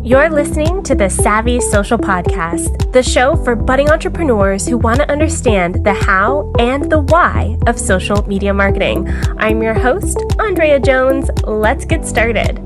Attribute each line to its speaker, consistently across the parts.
Speaker 1: You're listening to the Savvy Social Podcast, the show for budding entrepreneurs who want to understand the how and the why of social media marketing. I'm your host, Andrea Jones. Let's get started.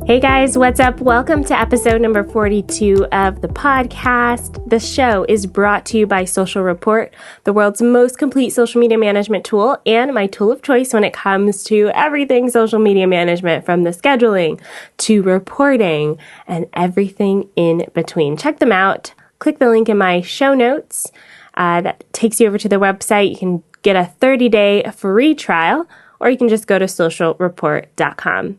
Speaker 1: Hey guys, what's up? Welcome to episode number 42 of the podcast. The show is brought to you by Social Report, the world's most complete social media management tool and my tool of choice when it comes to everything social media management, from the scheduling to reporting and everything in between. Check them out. Click the link in my show notes. That takes you over to the website. You can get a 30-day free trial, or you can just go to socialreport.com.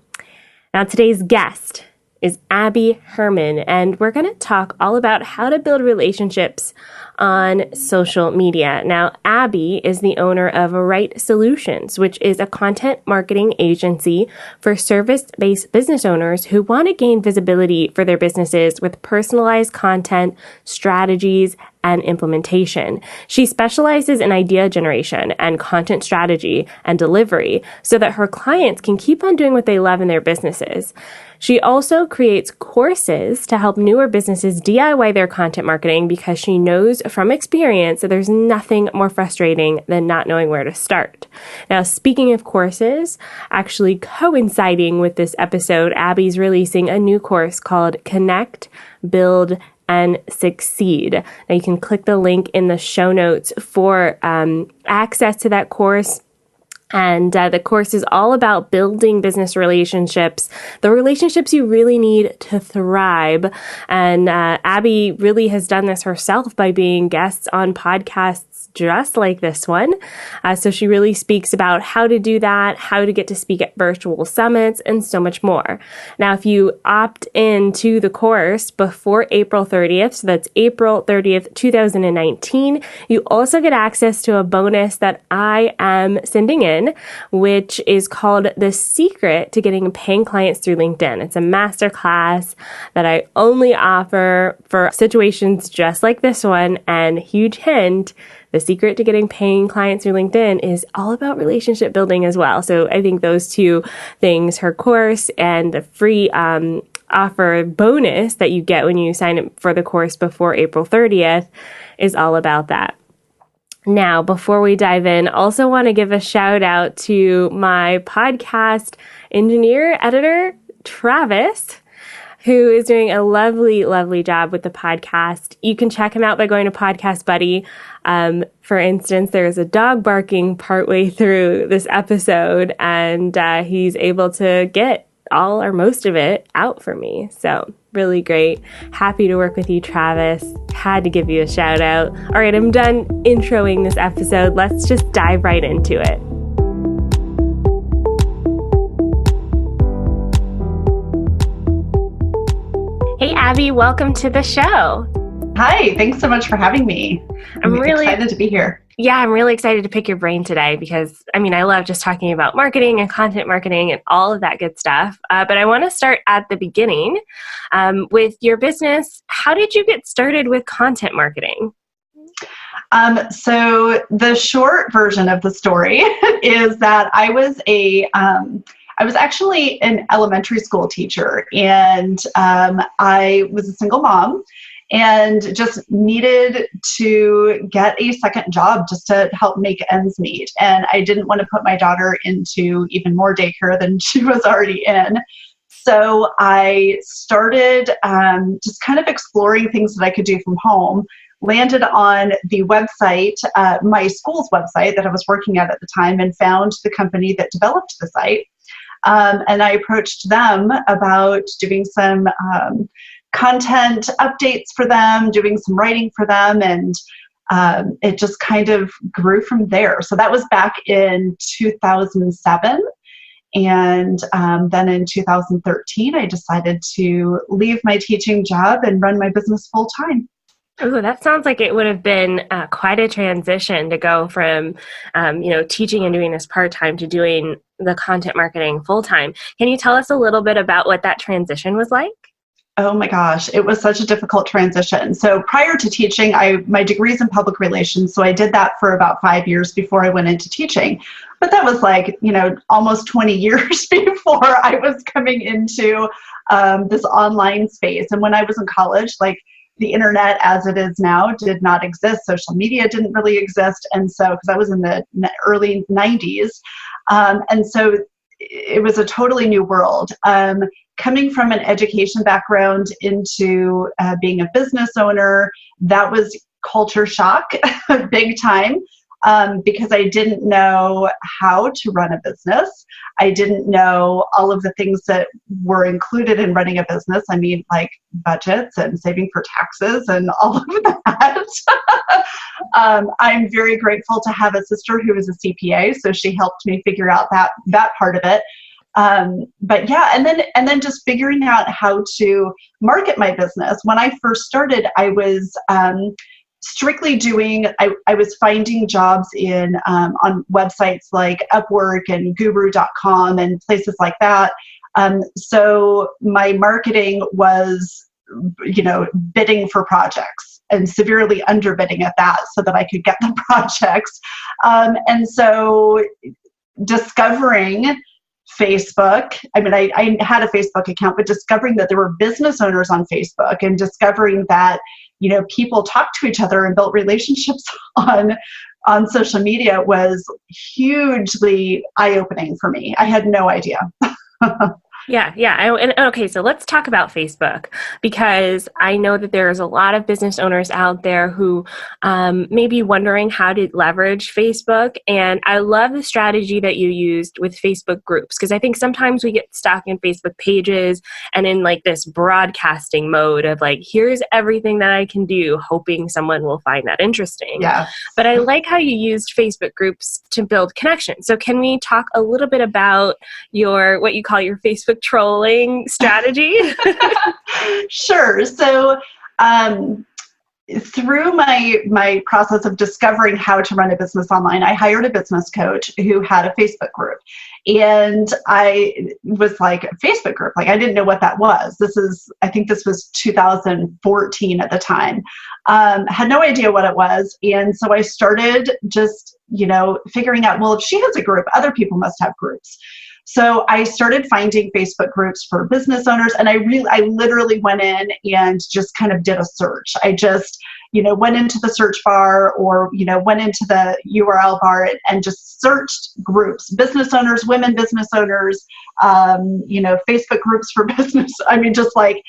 Speaker 1: Now, today's guest is Abby Herman, and we're going to talk all about how to build relationships on social media. Now, Abby is the owner of Right Solutions, which is a content marketing agency for service-based business owners who want to gain visibility for their businesses with personalized content, strategies, and implementation. She specializes in idea generation and content strategy and delivery so that her clients can keep on doing what they love in their businesses. She also creates courses to help newer businesses DIY their content marketing because she knows from experience that there's nothing more frustrating than not knowing where to start. Now, speaking of courses, actually coinciding with this episode, Abby's releasing a new course called Connect, Build, and Succeed. Now, you can click the link in the show notes for access to that course. And the course is all about building business relationships, the relationships you really need to thrive. And Abby really has done this herself by being guests on podcasts just like this one. So she really speaks about how to do that, how to get to speak at virtual summits, and so much more. Now, if you opt into the course before April 30th, so that's April 30th, 2019, you also get access to a bonus that I am sending in, which is called The Secret to Getting Paying Clients Through LinkedIn. It's a masterclass that I only offer for situations just like this one. And huge hint, the secret to getting paying clients through LinkedIn is all about relationship building as well. So I think those two things, her course and the free offer bonus that you get when you sign up for the course before April 30th, is all about that. Now, before we dive in, also want to give a shout out to my podcast engineer, editor, Travis, who is doing a lovely, lovely job with the podcast. You can check him out by going to Podcast Buddy. For instance, there's a dog barking partway through this episode, and he's able to get all or most of it out for me. So really great. Happy to work with you, Travis. Had to give you a shout out. All right, I'm done introing this episode. Let's just dive right into it. Hey, Abby, welcome to the show.
Speaker 2: Hi, thanks so much for having me. I'm really excited to be here.
Speaker 1: Yeah, I'm really excited to pick your brain today because, I love just talking about marketing and content marketing and all of that good stuff. But I want to start at the beginning with your business. How did you get started with content marketing?
Speaker 2: So the short version of the story is that I was actually an elementary school teacher, and I was a single mom and just needed to get a second job just to help make ends meet. And I didn't want to put my daughter into even more daycare than she was already in. So I started just kind of exploring things that I could do from home, landed on the website, my school's website that I was working at the time, and found the company that developed the site. And I approached them about doing some content updates for them, doing some writing for them, and it just kind of grew from there. So that was back in 2007. And then in 2013, I decided to leave my teaching job and run my business full time.
Speaker 1: Oh, that sounds like it would have been quite a transition to go from, teaching and doing this part-time to doing the content marketing full-time. Can you tell us a little bit about what that transition was like?
Speaker 2: Oh my gosh, it was such a difficult transition. So prior to teaching, my degree's in public relations, so I did that for about 5 years before I went into teaching. But that was like, almost 20 years before I was coming into this online space. And when I was in college, like the internet as it is now did not exist. Social media didn't really exist. And so, because I was in the early 90s, and so it was a totally new world. Coming from an education background into being a business owner, that was culture shock, big time, because I didn't know how to run a business. I didn't know all of the things that were included in running a business. I mean, like budgets and saving for taxes and all of that. I'm very grateful to have a sister who is a CPA, so she helped me figure out that part of it. But yeah, and then just figuring out how to market my business. When I first started, I was strictly I was finding jobs on websites like Upwork and Guru.com and places like that. So my marketing was, bidding for projects and severely underbidding at that so that I could get the projects. And so discovering Facebook. I mean, I had a Facebook account, but discovering that there were business owners on Facebook and discovering that, people talked to each other and built relationships on social media was hugely eye-opening for me. I had no idea.
Speaker 1: Yeah. And okay, so let's talk about Facebook, because I know that there's a lot of business owners out there who may be wondering how to leverage Facebook. And I love the strategy that you used with Facebook groups, because I think sometimes we get stuck in Facebook pages and in like this broadcasting mode of like, here's everything that I can do, hoping someone will find that interesting.
Speaker 2: Yeah.
Speaker 1: But I like how you used Facebook groups to build connections. So can we talk a little bit about what you call your Facebook trolling strategy?
Speaker 2: Sure. So through my process of discovering how to run a business online, I hired a business coach who had a Facebook group. And I was like, a Facebook group, like I didn't know what that was. I think this was 2014 at the time. Had no idea what it was. And so I started just, figuring out, well, if she has a group, other people must have groups. So I started finding Facebook groups for business owners, and I literally went in and just kind of did a search. I just, went into the search bar or, went into the URL bar and just searched groups, business owners, women business owners, Facebook groups for business. I mean, just like,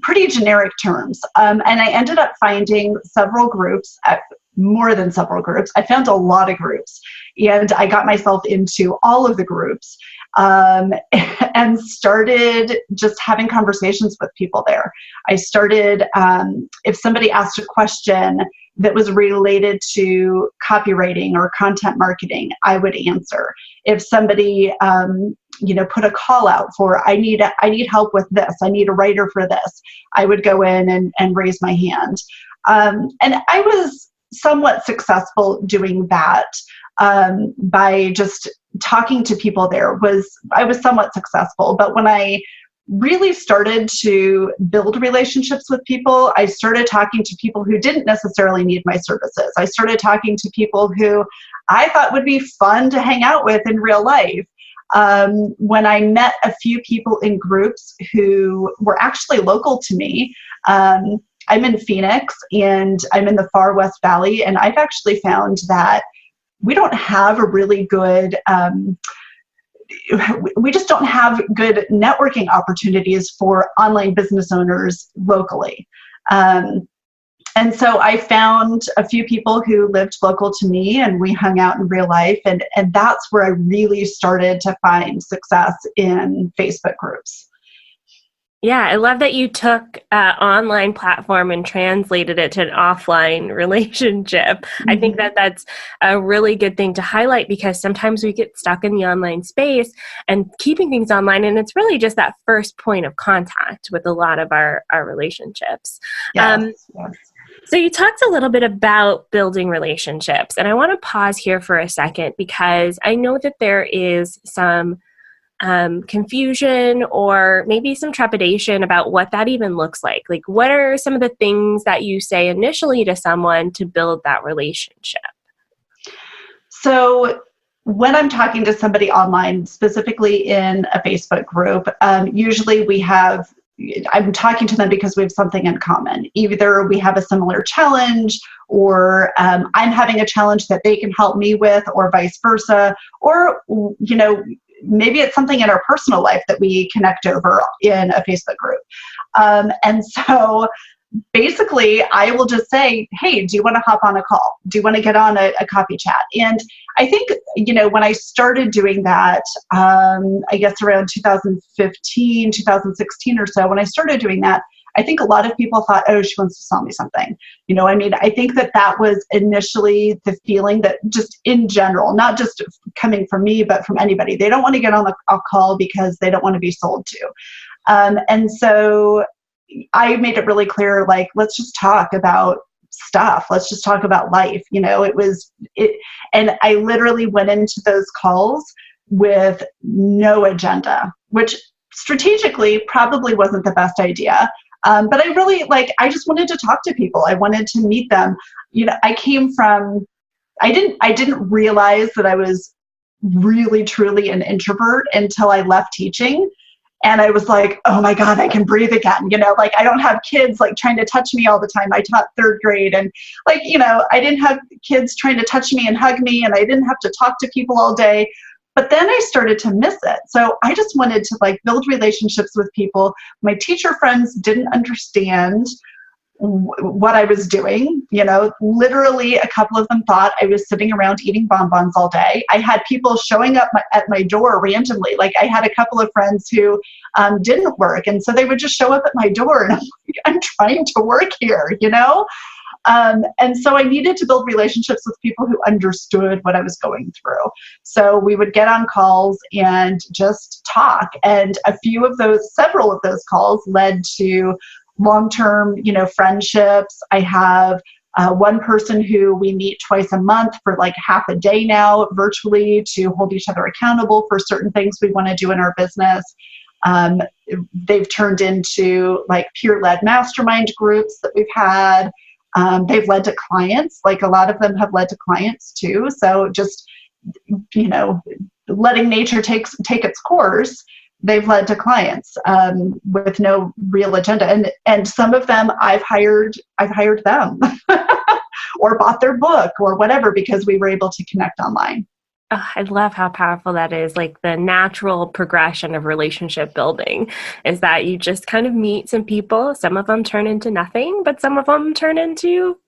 Speaker 2: pretty generic terms. And I ended up finding several groups, more than several groups. I found a lot of groups, and I got myself into all of the groups, and started just having conversations with people there. I started, if somebody asked a question that was related to copywriting or content marketing, I would answer. If somebody, put a call out for, I need help with this, I need a writer for this, I would go in and raise my hand. And I was somewhat successful doing that, by just talking to people there. I was somewhat successful. But when I really started to build relationships with people, I started talking to people who didn't necessarily need my services. I started talking to people who I thought would be fun to hang out with in real life. When I met a few people in groups who were actually local to me, I'm in Phoenix and I'm in the far West Valley, and I've actually found that we don't have a really good, we just don't have good networking opportunities for online business owners locally. And so I found a few people who lived local to me, and we hung out in real life. And that's where I really started to find success in Facebook groups.
Speaker 1: Yeah, I love that you took an online platform and translated it to an offline relationship. Mm-hmm. I think that that's a really good thing to highlight, because sometimes we get stuck in the online space and keeping things online, and it's really just that first point of contact with a lot of our relationships.
Speaker 2: Yes.
Speaker 1: So you talked a little bit about building relationships, and I want to pause here for a second, because I know that there is some confusion or maybe some trepidation about what that even looks like? Like, what are some of the things that you say initially to someone to build that relationship?
Speaker 2: So when I'm talking to somebody online, specifically in a Facebook group, usually I'm talking to them because we have something in common. Either we have a similar challenge, or I'm having a challenge that they can help me with, or vice versa. Or, maybe it's something in our personal life that we connect over in a Facebook group. And so basically, I will just say, hey, do you want to hop on a call? Do you want to get on a coffee chat? And I think, when I started doing that, I guess around 2015, 2016 or so, when I started doing that, I think a lot of people thought, oh, she wants to sell me something. I think that was initially the feeling that just in general, not just coming from me, but from anybody. They don't want to get on a call because they don't want to be sold to. And so I made it really clear, like, let's just talk about stuff. Let's just talk about life. And I literally went into those calls with no agenda, which strategically probably wasn't the best idea. But I really, I just wanted to talk to people. I wanted to meet them. I didn't realize that I was really, truly an introvert until I left teaching. And I was like, oh my God, I can breathe again. I don't have kids trying to touch me all the time. I taught third grade, and I didn't have kids trying to touch me and hug me, and I didn't have to talk to people all day. But then I started to miss it. So I just wanted to build relationships with people. My teacher friends didn't understand what I was doing. Literally a couple of them thought I was sitting around eating bonbons all day. I had people showing up at my door randomly. I had a couple of friends who didn't work. And so they would just show up at my door, and I'm like, I'm trying to work here, And so I needed to build relationships with people who understood what I was going through. So we would get on calls and just talk. And several of those calls led to long-term, friendships. I have one person who we meet twice a month for half a day now virtually to hold each other accountable for certain things we want to do in our business. They've turned into peer-led mastermind groups that we've had. They've led to clients. A lot of them have led to clients too. So just, letting nature take its course, they've led to clients with no real agenda. And some of them I've hired them or bought their book or whatever, because we were able to connect online.
Speaker 1: Oh, I love how powerful that is. The natural progression of relationship building is that you just kind of meet some people. Some of them turn into nothing, but some of them turn into,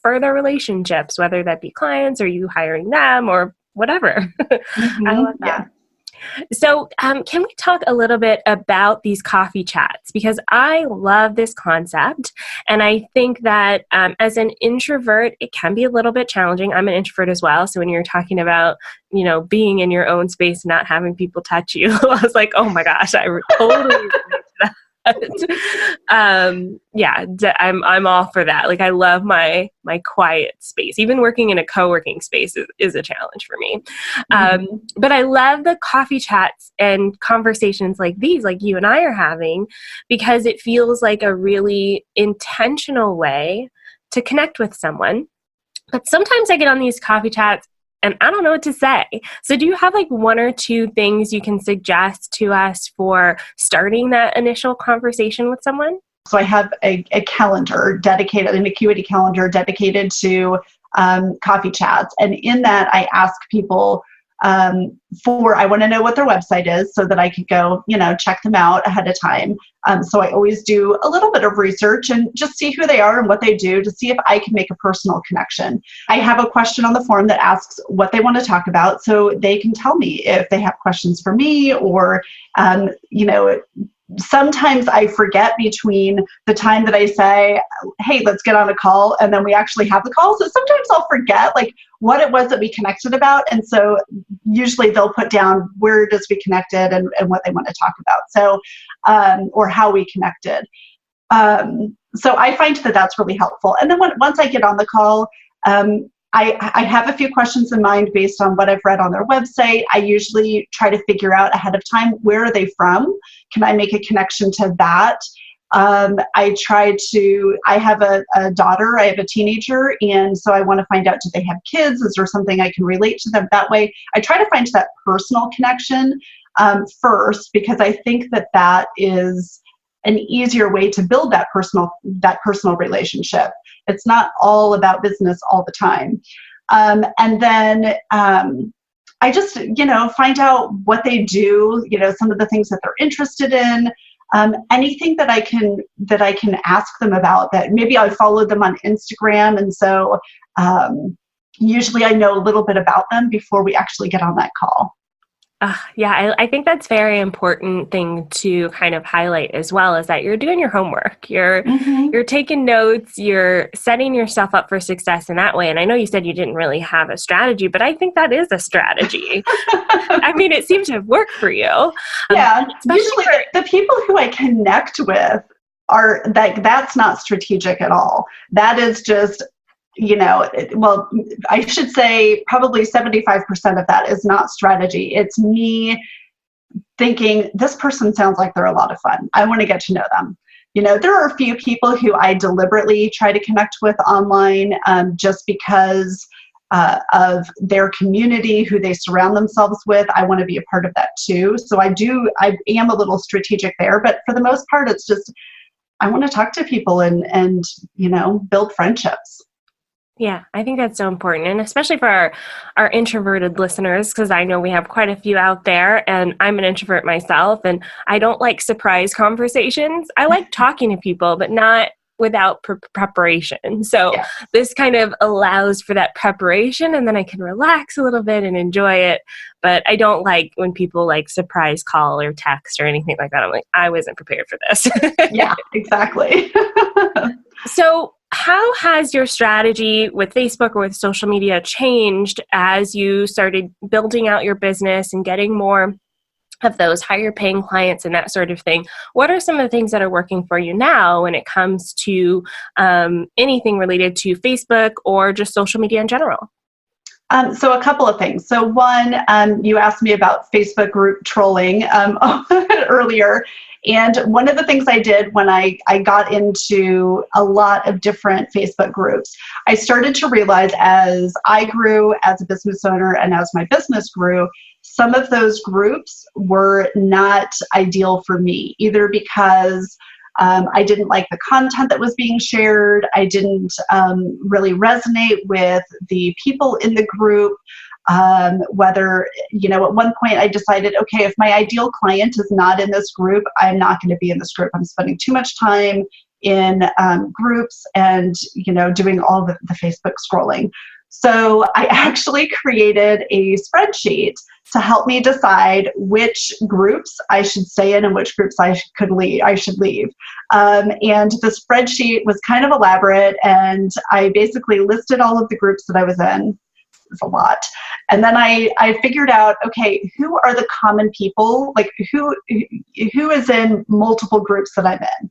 Speaker 1: further relationships, whether that be clients or you hiring them or whatever.
Speaker 2: Mm-hmm.
Speaker 1: I love that.
Speaker 2: Yeah.
Speaker 1: So can we talk a little bit about these coffee chats? Because I love this concept. And I think that as an introvert, it can be a little bit challenging. I'm an introvert as well. So when you're talking about, being in your own space, not having people touch you, I was like, oh my gosh, I totally relate to that. I'm all for that. I love my quiet space. Even working in a co-working space is a challenge for me. But I love the coffee chats and conversations like these, like you and I are having, because it feels like a really intentional way to connect with someone. But sometimes I get on these coffee chats and I don't know what to say. So do you have one or two things you can suggest to us for starting that initial conversation with someone?
Speaker 2: So I have a calendar dedicated, an Acuity calendar dedicated to coffee chats. And in that, I ask people I want to know what their website is so that I could go, check them out ahead of time. So I always do a little bit of research and just see who they are and what they do to see if I can make a personal connection. I have a question on the form that asks what they want to talk about, so they can tell me if they have questions for me or, sometimes I forget between the time that I say, hey, let's get on a call, and then we actually have the call. So sometimes I'll forget what it was that we connected about. And so usually they'll put down where it is we connected and what they want to talk about. So, or how we connected. So I find that that's really helpful. And then once I get on the call, I have a few questions in mind based on what I've read on their website. I usually try to figure out ahead of time, where are they from? Can I make a connection to that? I have a daughter, I have a teenager, and so I want to find out, do they have kids? Is there something I can relate to them that way? I try to find that personal connection first, because I think that is an easier way to build that personal relationship. It's not all about business all the time. And then I just, find out what they do, some of the things that they're interested in, anything that I can ask them about. That maybe I followed them on Instagram, and so usually I know a little bit about them before we actually get on that call.
Speaker 1: Yeah, I think that's very important thing to kind of highlight as well, is that you're doing your homework. You're taking notes, you're setting yourself up for success in that way. And I know you said you didn't really have a strategy, but I think that is a strategy. I mean, it seems to have worked for you.
Speaker 2: Yeah, usually the people who I connect with are that's not strategic at all. That is just, well, I should say probably 75% of that is not strategy. It's me thinking, this person sounds like they're a lot of fun. I want to get to know them. There are a few people who I deliberately try to connect with online just because of their community, who they surround themselves with. I want to be a part of that too. So I am a little strategic there, but for the most part, it's just, I want to talk to people and build friendships.
Speaker 1: Yeah, I think that's so important. And especially for our introverted listeners, because I know we have quite a few out there, and I'm an introvert myself, and I don't like surprise conversations. I like talking to people, but not without preparation. So this kind of allows for that preparation, and then I can relax a little bit and enjoy it. But I don't like when people like surprise call or text or anything like that. I'm like, I wasn't prepared for this.
Speaker 2: Yeah, exactly.
Speaker 1: So how has your strategy with Facebook or with social media changed as you started building out your business and getting more of those higher paying clients and that sort of thing? What are some of the things that are working for you now when it comes to anything related to Facebook or just social media in general?
Speaker 2: So a couple of things. So one, you asked me about Facebook group trolling earlier. And one of the things I did when I got into a lot of different Facebook groups, I started to realize as I grew as a business owner and as my business grew, some of those groups were not ideal for me, either because I didn't like the content that was being shared. I didn't really resonate with the people in the group. Whether, at one point I decided, okay, if my ideal client is not in this group, I'm not going to be in this group. I'm spending too much time in groups and, doing all the Facebook scrolling. So I actually created a spreadsheet to help me decide which groups I should stay in and which groups I should leave. And the spreadsheet was kind of elaborate, and I basically listed all of the groups that I was in. It's a lot. And then I figured out, okay, who are the common people? Like who is in multiple groups that I'm in?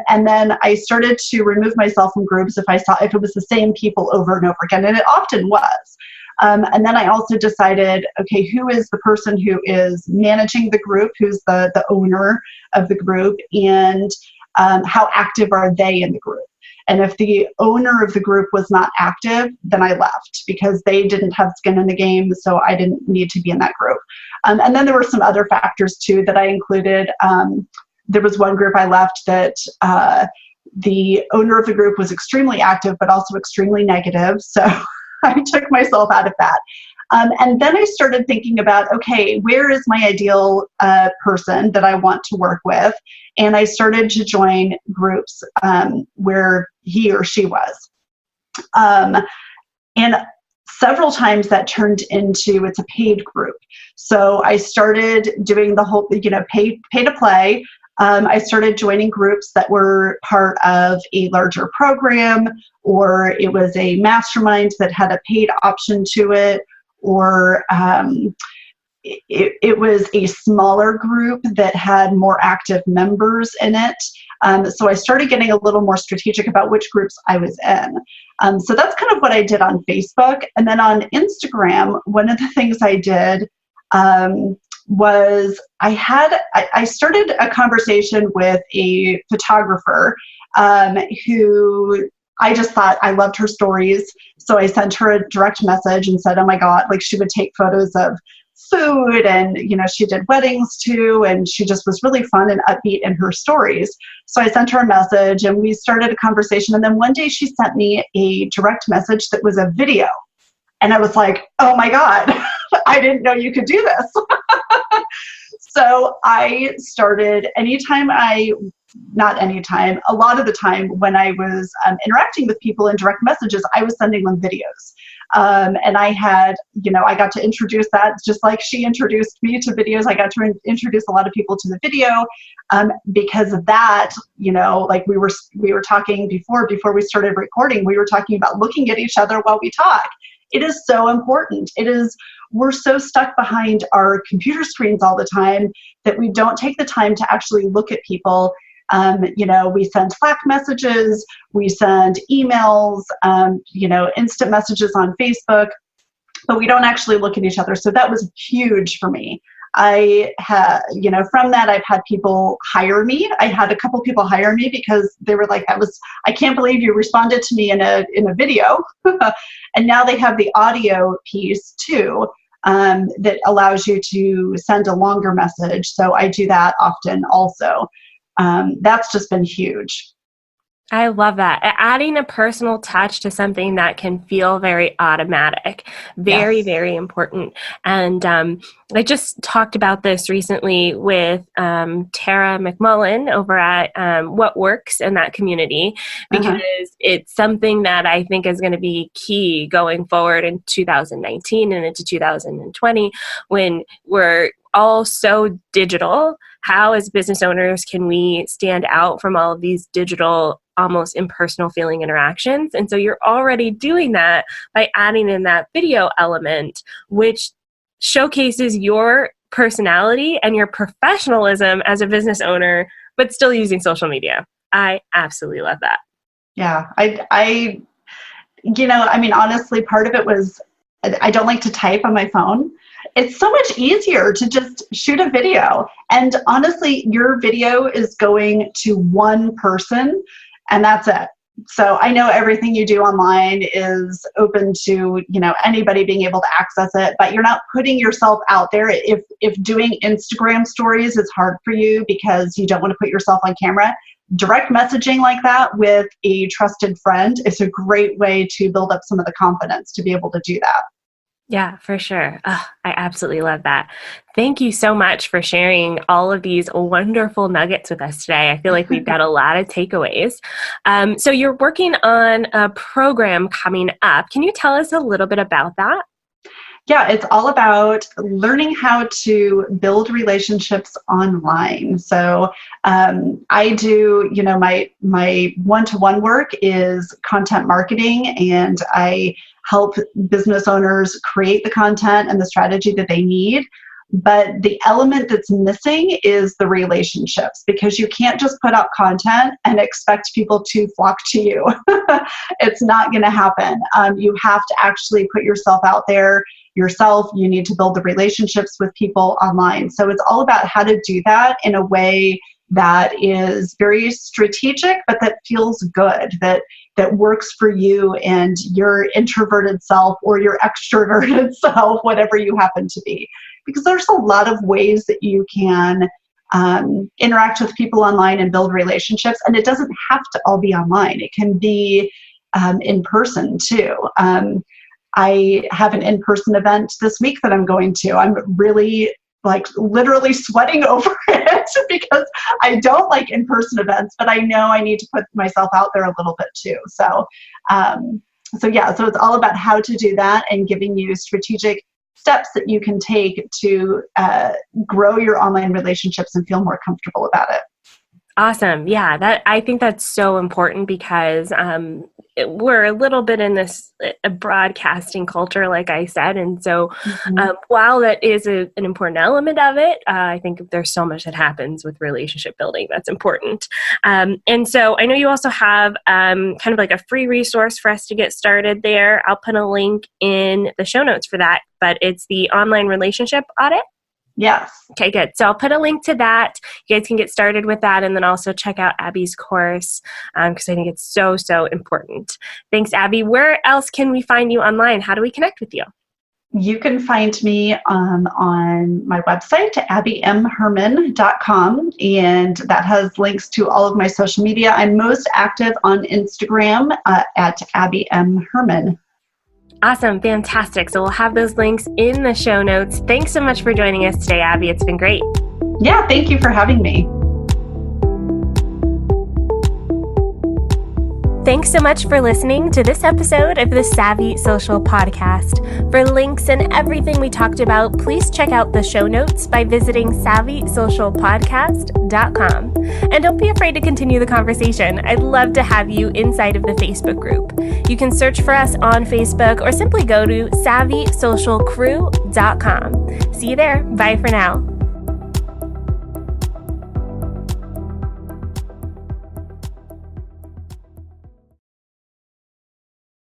Speaker 2: And then I started to remove myself from groups if it was the same people over and over again, and it often was. And then I also decided, okay, who is the person who is managing the group? Who's the owner of the group? And how active are they in the group? And if the owner of the group was not active, then I left because they didn't have skin in the game, so I didn't need to be in that group. And then there were some other factors too that I included. There was one group I left that the owner of the group was extremely active, but also extremely negative. So I took myself out of that. And then I started thinking about, okay, where is my ideal person that I want to work with? And I started to join groups where he or she was. And several times that turned into, it's a paid group. So I started doing the whole, pay to play. I started joining groups that were part of a larger program, or it was a mastermind that had a paid option to it, or it was a smaller group that had more active members in it. So I started getting a little more strategic about which groups I was in. So that's kind of what I did on Facebook. And then on Instagram, one of the things I did was I started a conversation with a photographer who I just thought I loved her stories. So I sent her a direct message and said, oh my God, like she would take photos of food and, she did weddings too. And she just was really fun and upbeat in her stories. So I sent her a message and we started a conversation. And then one day she sent me a direct message that was a video. And I was like, oh my God, I didn't know you could do this. So I started a lot of the time when I was interacting with people in direct messages, I was sending them videos. And I had, I got to introduce that just like she introduced me to videos. I got to introduce a lot of people to the video because of that, like we were talking before we started recording, we were talking about looking at each other while we talk. It is so important. We're so stuck behind our computer screens all the time that we don't take the time to actually look at people. We send Slack messages, we send emails, instant messages on Facebook, but we don't actually look at each other. So that was huge for me. I had, from that, I've had people hire me. I had a couple people hire me because they were like, I can't believe you responded to me in a video. And now they have the audio piece too, that allows you to send a longer message. So I do that often also. That's just been huge.
Speaker 1: I love that. Adding a personal touch to something that can feel very automatic, very,
Speaker 2: Yes.
Speaker 1: very important. And I just talked about this recently with Tara McMullen over at What Works in that community, because it's something that I think is going to be key going forward in 2019 and into 2020 when we're all so digital. How as business owners can we stand out from all of these digital, almost impersonal feeling interactions? And so you're already doing that by adding in that video element, which showcases your personality and your professionalism as a business owner, but still using social media. I absolutely love that.
Speaker 2: Yeah, honestly, part of it was I don't like to type on my phone. It's so much easier to just shoot a video. And honestly, your video is going to one person and that's it. So I know everything you do online is open to, anybody being able to access it, but you're not putting yourself out there. If doing Instagram stories is hard for you because you don't want to put yourself on camera, direct messaging like that with a trusted friend is a great way to build up some of the confidence to be able to do that.
Speaker 1: Yeah, for sure. I absolutely love that. Thank you so much for sharing all of these wonderful nuggets with us today. I feel like we've got a lot of takeaways. So you're working on a program coming up. Can you tell us a little bit about that?
Speaker 2: Yeah, it's all about learning how to build relationships online. So I do, my one-to-one work is content marketing, and I help business owners create the content and the strategy that they need. But the element that's missing is the relationships, because you can't just put out content and expect people to flock to you. It's not going to happen. You have to actually put yourself out there yourself. You need to build the relationships with people online. So it's all about how to do that in a way that is very strategic, but that feels good, that works for you and your introverted self or your extroverted self, whatever you happen to be. Because there's a lot of ways that you can interact with people online and build relationships. And it doesn't have to all be online. It can be in person too. I have an in-person event this week that I'm going to. I'm really literally sweating over it because I don't like in-person events, but I know I need to put myself out there a little bit too. So it's all about how to do that and giving you strategic steps that you can take to grow your online relationships and feel more comfortable about it.
Speaker 1: Awesome. Yeah, I think that's so important because we're a little bit in this broadcasting culture, like I said. And so while that is an important element of it, I think there's so much that happens with relationship building that's important. And so I know you also have kind of like a free resource for us to get started there. I'll put a link in the show notes for that, but it's the online relationship audit.
Speaker 2: Yes.
Speaker 1: Okay, good. So I'll put a link to that. You guys can get started with that and then also check out Abby's course because I think it's so, so important. Thanks, Abby. Where else can we find you online? How do we connect with you?
Speaker 2: You can find me on my website, abbymherman.com, and that has links to all of my social media. I'm most active on Instagram at abbymherman.
Speaker 1: Awesome. Fantastic. So we'll have those links in the show notes. Thanks so much for joining us today, Abby. It's been great.
Speaker 2: Yeah, thank you for having me.
Speaker 1: Thanks so much for listening to this episode of the Savvy Social Podcast. For links and everything we talked about, please check out the show notes by visiting savvysocialpodcast.com. And don't be afraid to continue the conversation. I'd love to have you inside of the Facebook group. You can search for us on Facebook or simply go to savvysocialcrew.com. See you there. Bye for now.